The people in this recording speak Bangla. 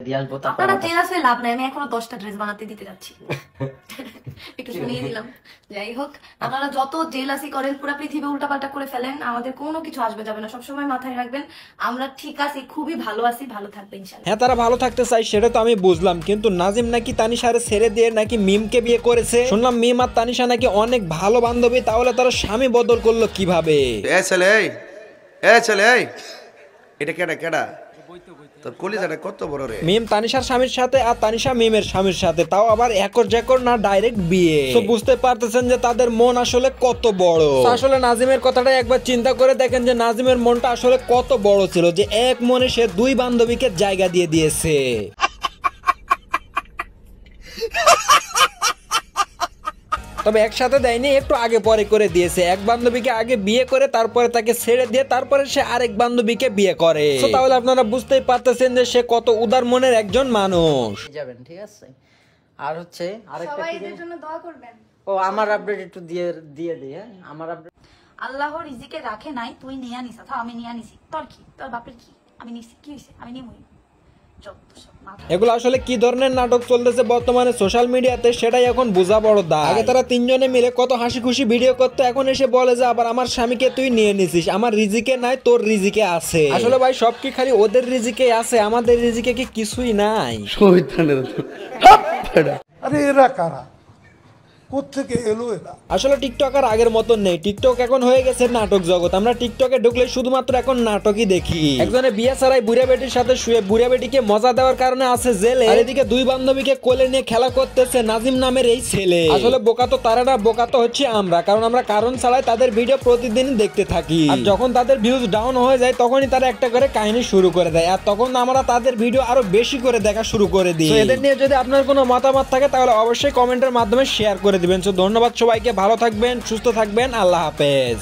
দিয়ে আসবো। আপনারা জেলাসে লাভ নাই, আমি এখনো 10টা ড্রেস বানাতে দিতে যাচ্ছি। একটু শুনিয়ে দিলাম। যাই হোক, আপনারা যত জেলাসি করেন, পুরো পৃথিবী উল্টাপাল্টা করে ফেলেন, আমাদের কোনো কিছু আসবে যাবে না। সবসময় মাথায় রাখবেন আমরা ঠিক আছি, খুবই ভালো আছি, ভালো থাকবে ইনশাআল্লাহ। হ্যাঁ, তারা ভালো থাকতে চাই সেটা তো আমি বুঝলাম, কিন্তু নাজিম নাকি তানিশারে ছেড়ে দিয়ে নাকি মিমকে বিয়ে করেছে। শুনলাম মিম আর তানিশা নাকি অনেক ভালো বান্ধবী, তাহলে তারা স্বামী বদল করলো কিভাবে? এটা কেডা কেডা তোর কলিজাটা কত বড় রে। মিম তানিশার স্বামীর সাথে আর তানিশা মিমের স্বামীর সাথে, তাও আবার একর জ্যাকর না, ডাইরেক্ট বিয়ে। তো বুঝতে পারতেছেন যে তাদের মন আসলে কত বড়। তো আসলে নাজিমের কথাটা একবার চিন্তা করে দেখেন যে নাজিমের মনটা আসলে কত বড় ছিল, যে এক মনে সে দুই বান্ধবীকে জায়গা দিয়ে দিয়েছে। তবে একসাথে দেয়নি, একটু আগে পরে করে দিয়েছে। এক বান্ধবীকে আগে বিয়ে করে তারপরে তাকে ছেড়ে দিয়ে তারপরে সে আরেক বান্ধবীকে বিয়ে করে। তো তাহলে আপনারা বুঝতেই পারতেছেন যে সে কত উদার মনের একজন মানুষ। যাবেন, ঠিক আছে। আর হচ্ছে আরেকটা সবাই কি এদের জন্য দোয়া করবেন। ও আমার আপডেট একটু দিয়ে দিই। হ্যাঁ, আমার আপডেট আল্লাহ রিজিকে রাখে নাই, তুই নিয়ে নিস। তাও আমি নিয়ে নিছি, তোর কি, তোর বাপের কি, আমি নিছি, কি হয়েছে, আমি নিমই। এগুলো আসলে কি ধরনের নাটক চলতেছে বর্তমানে সোশ্যাল মিডিয়াতে, সেটাই এখন বোঝা বড় দায়। আগে তারা তিনজনে মিলে কত হাসি খুশি ভিডিও করতে, এখন এসে বলে যে আবার আমার স্বামীকে তুই নিয়ে নিছিস, আমার রিজিকে নাই, তোর রিজিকে আছে। আসলে ভাই সব কি খালি ওদের রিজিকে আছে, আমাদের রিজিকে কি কিছুই নাই? আরে এরা কারা, কোত্থেকে এলো এরা? আসলে টিকটক আর আগের মতন নেই, টিকটক এখন হয়ে গেছে নাটক জগৎ। আমরা টিকটকে ঢুকলে শুধুমাত্র এখন নাটকই দেখি। একজনে বিয়ে ছাড়াই বুড়া বেটির সাথে শুয়ে বুড়া বেটিকে মজা দেওয়ার কারণে আছে জেলে, আর এদিকে দুই বান্ধবীকে কোলে নিয়ে খেলা করতেছে নাজিম নামের এই ছেলে। আসলে বোকা তো তারা না, বোকা তো হচ্ছে আমরা, কারণ আমরা কারণ ছাড়াই তাদের ভিডিও প্রতিদিন দেখতে থাকি। আর যখন তাদের ভিউজ ডাউন হয়ে যায় তখনই তারা একটা করে কাহিনী শুরু করে দেয়, আর তখন আমরা তাদের ভিডিও আরো বেশি করে দেখা শুরু করে দিই। এদের নিয়ে যদি আপনার কোনো মতামত থাকে তাহলে অবশ্যই কমেন্টের মাধ্যমে শেয়ার করে দিবেন। ধন্যবাদ সবাইকে, ভালো থাকবেন, সুস্থ থাকবেন, আল্লাহ হাফেজ।